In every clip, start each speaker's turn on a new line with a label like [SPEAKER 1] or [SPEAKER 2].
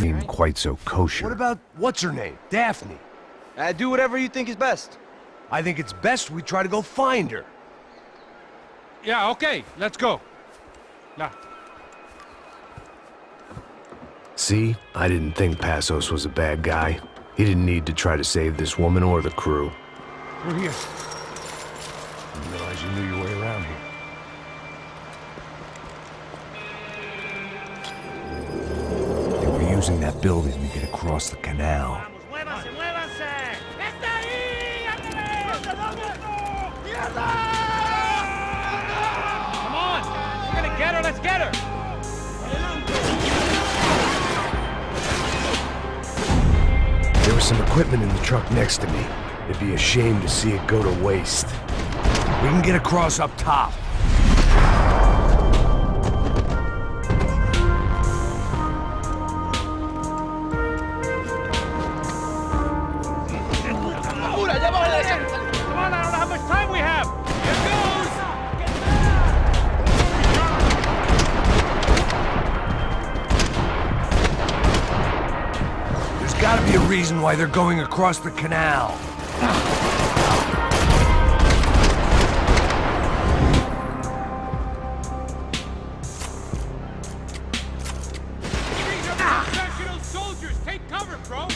[SPEAKER 1] ain't quite so kosher.
[SPEAKER 2] What about, what's her name? Daphne.
[SPEAKER 3] Do whatever you think is best.
[SPEAKER 2] I think it's best we try to go find her.
[SPEAKER 4] Yeah, okay, let's go. Now.
[SPEAKER 1] See? I didn't think Passos was a bad guy. He didn't need to try to save this woman or the crew.
[SPEAKER 4] We're here.
[SPEAKER 2] Didn't realize you knew your way around here. They were using that building to get across the canal.
[SPEAKER 4] Come on! We're gonna get her, let's get her!
[SPEAKER 1] There was some equipment in the truck next to me. It'd be a shame to see it go to waste.
[SPEAKER 2] We can get across up top.
[SPEAKER 4] Come on, I don't know how much time we have! Here goes!
[SPEAKER 2] There's gotta be a reason why they're going across the canal.
[SPEAKER 4] These are professional soldiers! Take cover, bro!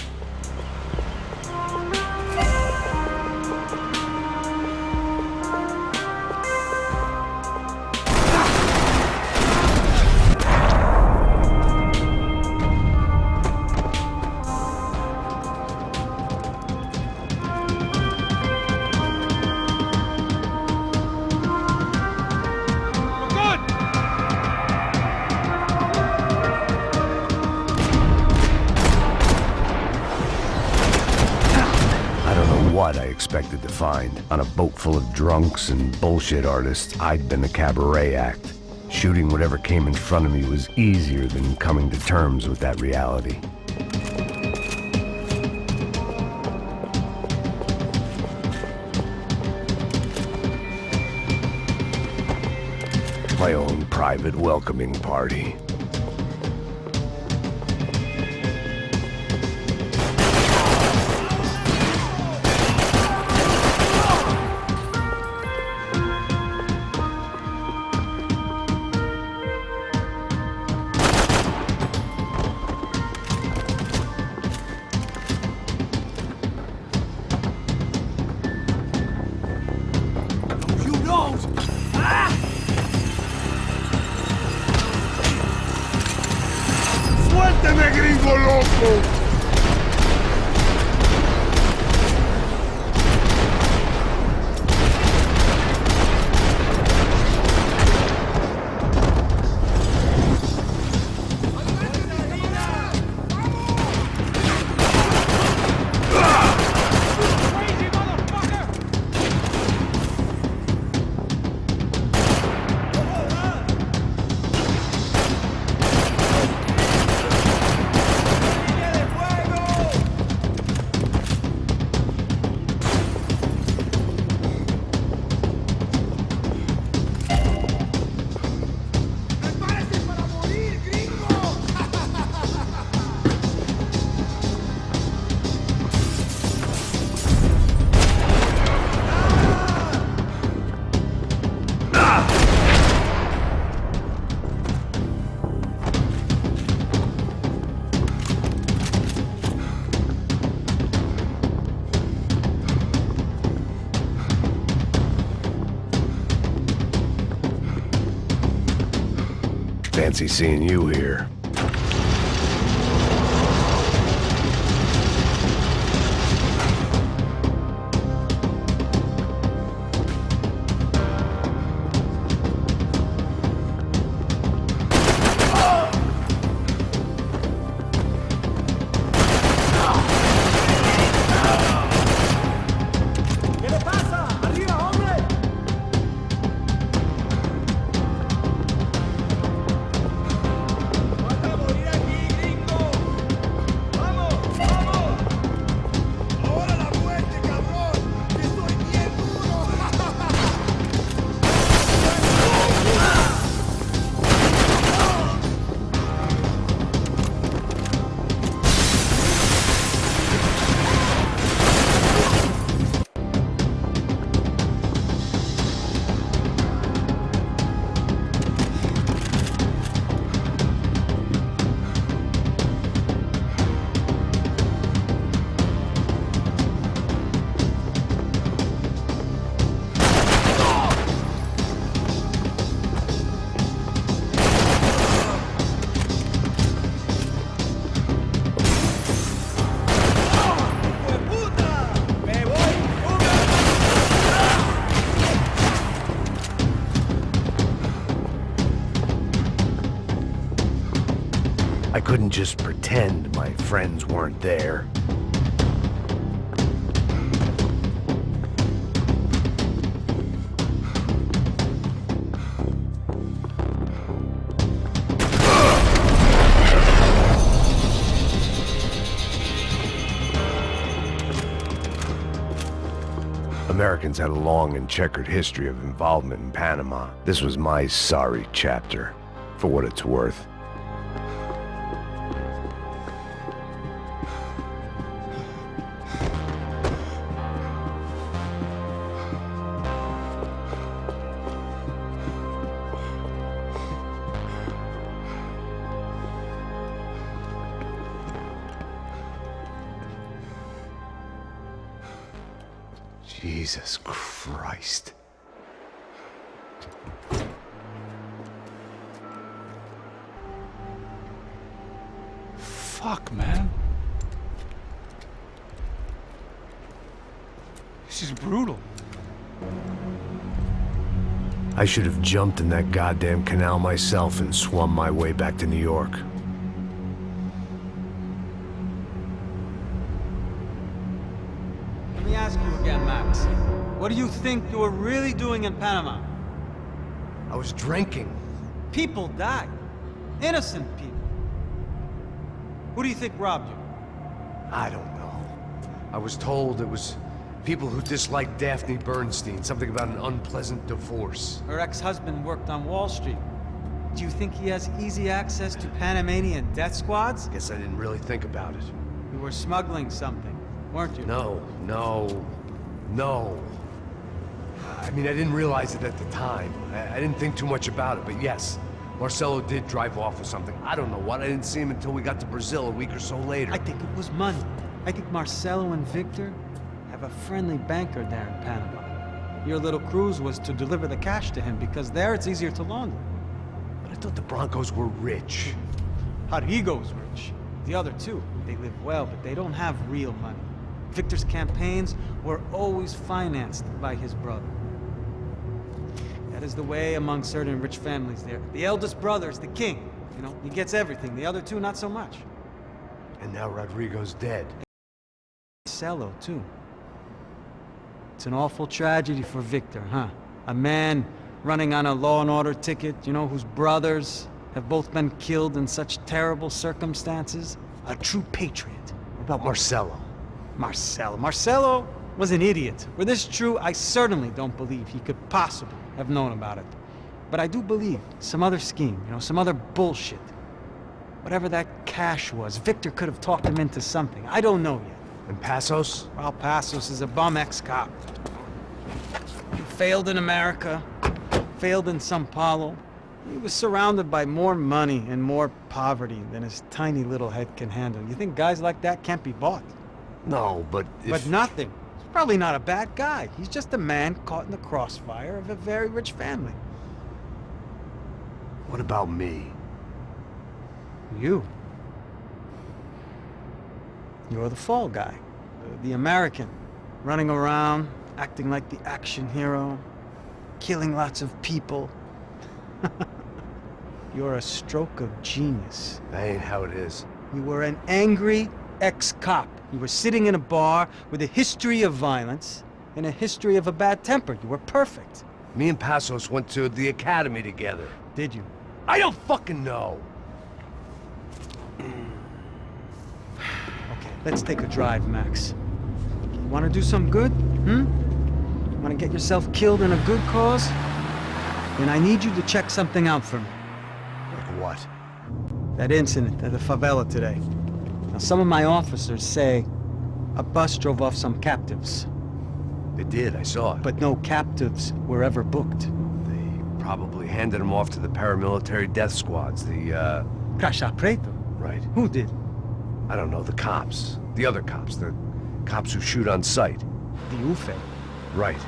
[SPEAKER 1] What I expected to find. On a boat full of drunks and bullshit artists, I'd been a cabaret act. Shooting whatever came in front of me was easier than coming to terms with that reality. My own private welcoming party.
[SPEAKER 5] ¡Suélteme, gringo loco! Fancy seeing you here.
[SPEAKER 1] couldn't just pretend my friends weren't there. Americans had a long and checkered history of involvement in Panama. This was my sorry chapter, for what it's worth. Jesus Christ.
[SPEAKER 4] Fuck, man. This is brutal.
[SPEAKER 1] I should have jumped in that goddamn canal myself and swum my way back to New York.
[SPEAKER 6] Let me ask you again, Max. What do you think you were really doing in Panama?
[SPEAKER 1] I was drinking.
[SPEAKER 6] People died. Innocent people. Who do you think robbed you?
[SPEAKER 1] I don't know. I was told it was people who disliked Daphne Bernstein, something about an unpleasant divorce.
[SPEAKER 6] Her ex-husband worked on Wall Street. Do you think he has easy access to Panamanian death squads?
[SPEAKER 1] Guess I didn't really think about it.
[SPEAKER 6] You were smuggling something, weren't you?
[SPEAKER 1] No. I mean, I didn't realize it at the time. I didn't think too much about it, but yes. Marcelo did drive off with something. I don't know what. I didn't see him until we got to Brazil a week or so later.
[SPEAKER 6] I think it was money. I think Marcelo and Victor have a friendly banker there in Panama. Your little cruise was to deliver the cash to him because there it's easier to launder.
[SPEAKER 1] But I thought the Broncos were rich.
[SPEAKER 6] Rodrigo's rich. The other two, they live well, but they don't have real money. Victor's campaigns were always financed by his brother. That is the way among certain rich families there. The eldest brother is the king. You know, he gets everything. The other two, not so much.
[SPEAKER 1] And now Rodrigo's dead.
[SPEAKER 6] Marcelo, too. It's an awful tragedy for Victor, huh? A man running on a law and order ticket, you know, whose brothers have both been killed in such terrible circumstances. A true patriot.
[SPEAKER 1] What about Marcelo?
[SPEAKER 6] Marcelo was an idiot. Were this true, I certainly don't believe he could possibly have known about it. But I do believe some other scheme, you know, some other bullshit. Whatever that cash was, Victor could have talked him into something. I don't know yet.
[SPEAKER 1] And Passos?
[SPEAKER 6] Well, Passos is a bum ex-cop. He failed in America, failed in Sao Paulo. He was surrounded by more money and more poverty than his tiny little head can handle. You think guys like that can't be bought?
[SPEAKER 1] No, but if...
[SPEAKER 6] But nothing. He's probably not a bad guy. He's just a man caught in the crossfire of a very rich family.
[SPEAKER 1] What about me?
[SPEAKER 6] You. You're the fall guy. The American. Running around, acting like the action hero. Killing lots of people. You're a stroke of genius.
[SPEAKER 1] That ain't how it is.
[SPEAKER 6] You were an angry ex-cop. You were sitting in a bar with a history of violence and a history of a bad temper. You were perfect.
[SPEAKER 1] Me and Passos went to the academy together.
[SPEAKER 6] Did you?
[SPEAKER 1] I don't fucking know.
[SPEAKER 6] Okay, let's take a drive, Max. You want to do some good? Want to get yourself killed in a good cause? Then I need you to check something out for me.
[SPEAKER 1] Like what?
[SPEAKER 6] That incident at the favela today. Now, some of my officers say a bus drove off some captives.
[SPEAKER 1] It did, I saw it.
[SPEAKER 6] But no captives were ever booked.
[SPEAKER 1] They probably handed them off to the paramilitary death squads, the,
[SPEAKER 6] Caixa Preto?
[SPEAKER 1] Right.
[SPEAKER 6] Who did?
[SPEAKER 1] I don't know, the cops. The other cops, the cops who shoot on sight.
[SPEAKER 6] The UFE.
[SPEAKER 1] Right.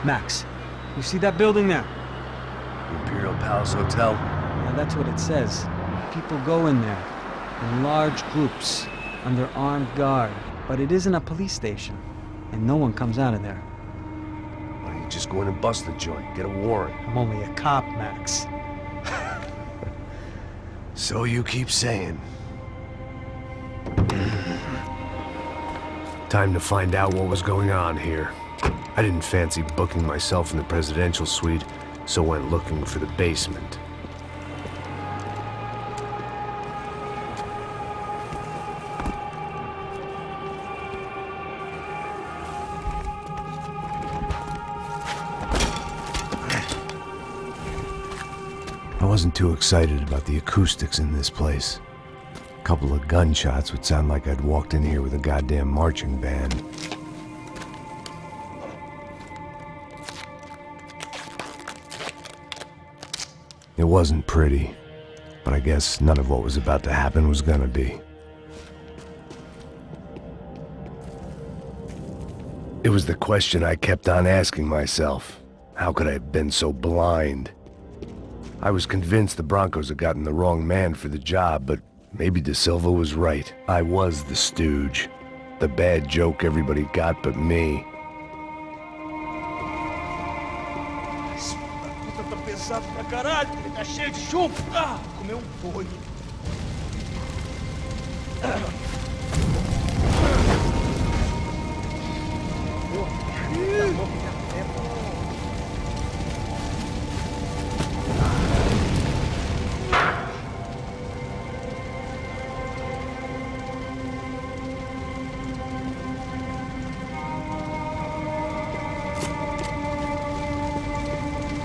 [SPEAKER 6] Max, you see that building there?
[SPEAKER 1] Imperial Palace Hotel?
[SPEAKER 6] Yeah, that's what it says. People go in there, in large groups, under armed guard. But it isn't a police station, and no one comes out of there.
[SPEAKER 1] Why don't you just go in and bust the joint, get a warrant?
[SPEAKER 6] I'm only a cop, Max.
[SPEAKER 1] So you keep saying. Time to find out what was going on here. I didn't fancy booking myself in the presidential suite, so went looking for the basement. I wasn't too excited about the acoustics in this place. A couple of gunshots would sound like I'd walked in here with a goddamn marching band. It wasn't pretty, but I guess none of what was about to happen was gonna be. It was the question I kept on asking myself. How could I have been so blind? I was convinced the Broncos had gotten the wrong man for the job, but maybe De Silva was right. I was the stooge. The bad joke everybody got but me.
[SPEAKER 4] Puta, tá pesado pra caralho. Ele tá cheio de chumbo. Ah, comeu boi.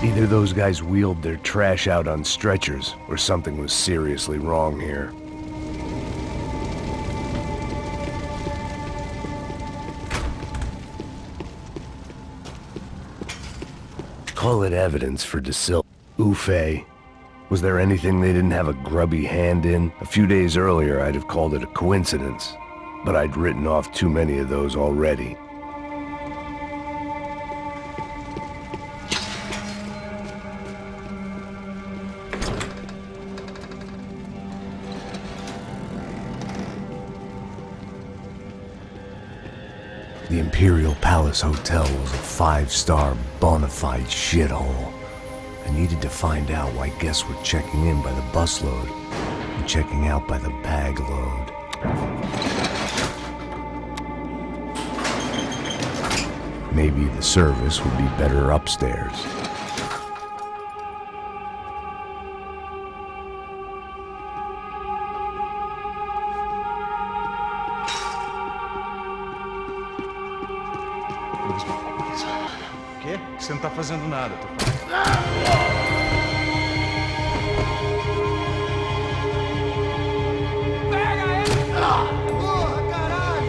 [SPEAKER 1] Either those guys wheeled their trash out on stretchers, or something was seriously wrong here. Call it evidence for De Silva. Oof. Was there anything they didn't have a grubby hand in? A few days earlier, I'd have called it a coincidence, but I'd written off too many of those already. The Imperial Palace Hotel was a five-star, bona fide shithole. I needed to find out why guests were checking in by the busload and checking out by the bag load. Maybe the service would be better upstairs.
[SPEAKER 4] O quê? Você não tá fazendo nada, tô falando. Pega ele! Porra, caralho!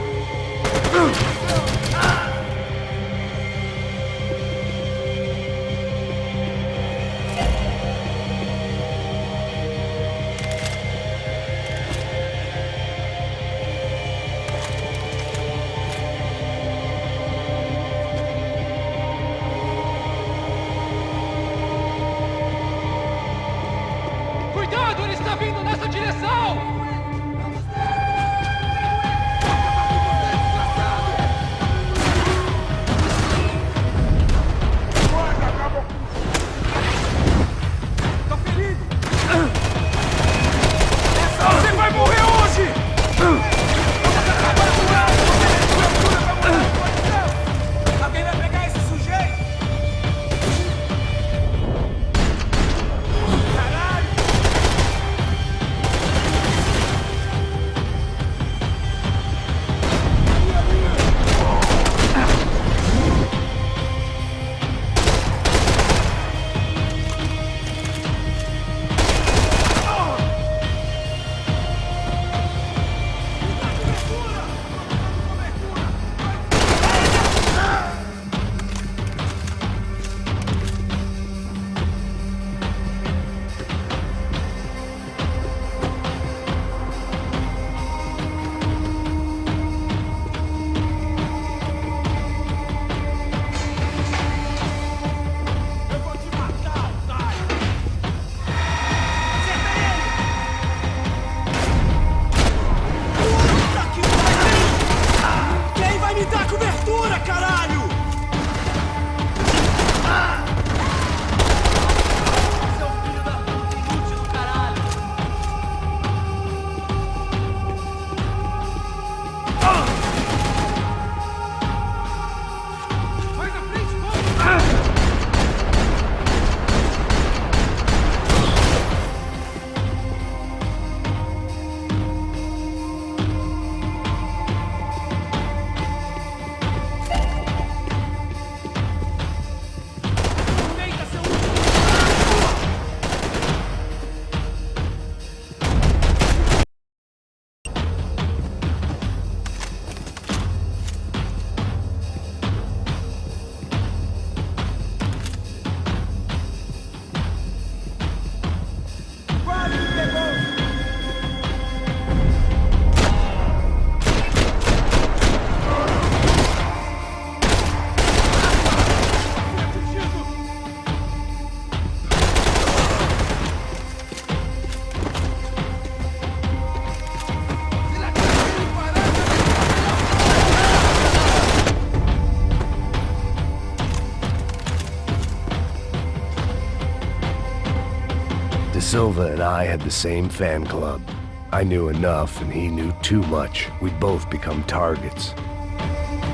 [SPEAKER 1] Silva and I had the same fan club. I knew enough and he knew too much. We'd both become targets.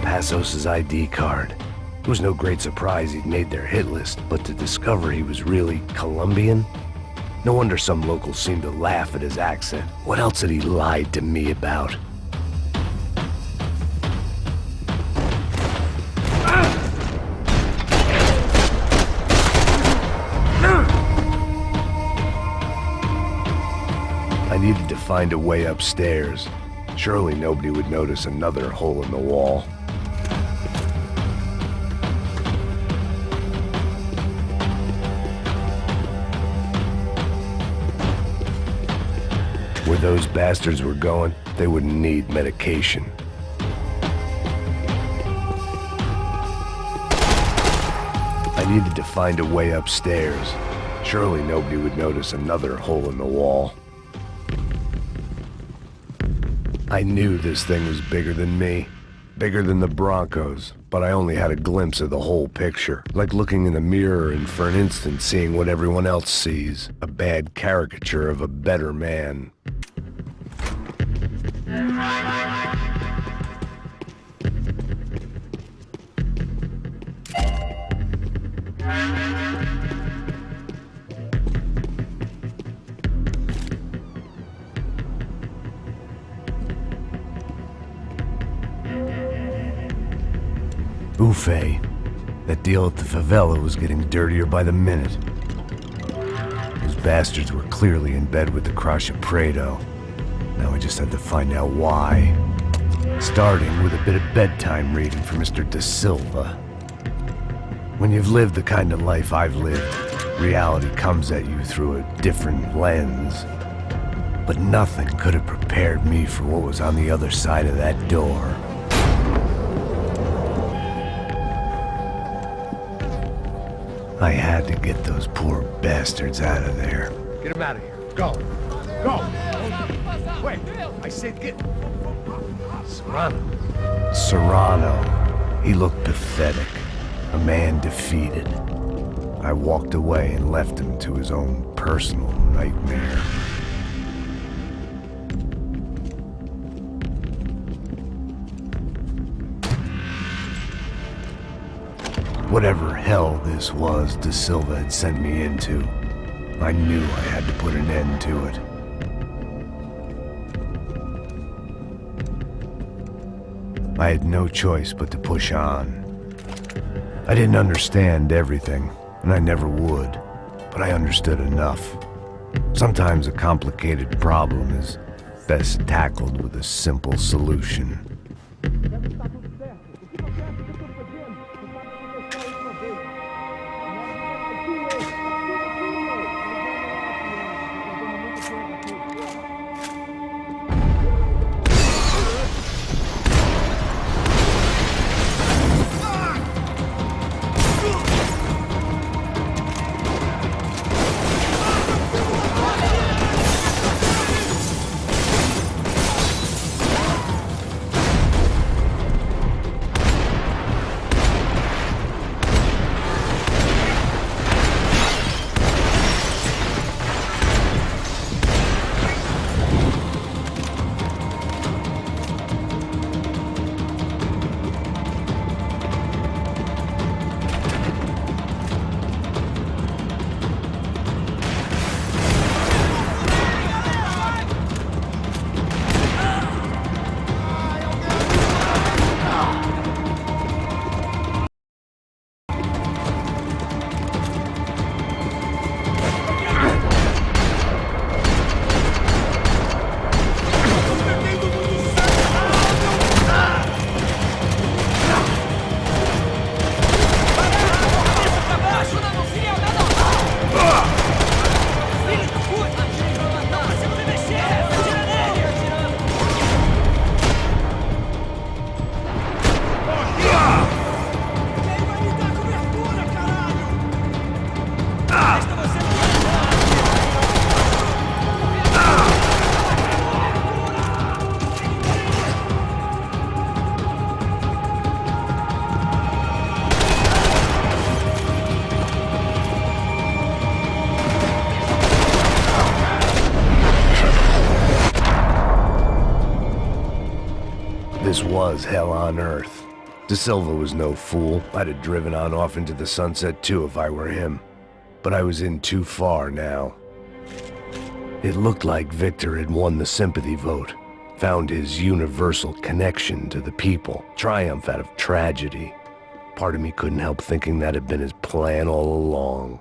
[SPEAKER 1] Passos' ID card. It was no great surprise he'd made their hit list, but to discover he was really Colombian? No wonder some locals seemed to laugh at his accent. What else had he lied to me about? I needed to find a way upstairs. Surely nobody would notice another hole in the wall. Where those bastards were going, they wouldn't need medication. I needed to find a way upstairs. Surely nobody would notice another hole in the wall. I knew this thing was bigger than me, bigger than the Broncos, but I only had a glimpse of the whole picture, like looking in the mirror and for an instant seeing what everyone else sees, a bad caricature of a better man. Buffet. That deal at the favela was getting dirtier by the minute. Those bastards were clearly in bed with the Crusher Prado. Now I just had to find out why. Starting with a bit of bedtime reading for Mr. De Silva. When you've lived the kind of life I've lived, reality comes at you through a different lens. But nothing could have prepared me for what was on the other side of that door. I had to get those poor bastards out of there.
[SPEAKER 5] Get him out of here. Go. Go. Wait. I said get... Serrano.
[SPEAKER 1] Serrano. He looked pathetic. A man defeated. I walked away and left him to his own personal nightmare. Whatever hell this was De Silva had sent me into, I knew I had to put an end to it. I had no choice but to push on. I didn't understand everything, and I never would, but I understood enough. Sometimes a complicated problem is best tackled with a simple solution. This was hell on earth. De Silva was no fool. I'd have driven on off into the sunset too if I were him. But I was in too far now. It looked like Victor had won the sympathy vote, found his universal connection to the people, triumph out of tragedy. Part of me couldn't help thinking that had been his plan all along.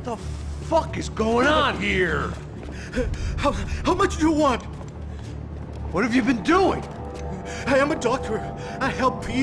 [SPEAKER 5] What the fuck is going on here?
[SPEAKER 7] How much do you want?
[SPEAKER 5] What have you been doing?
[SPEAKER 7] I am a doctor. I help people.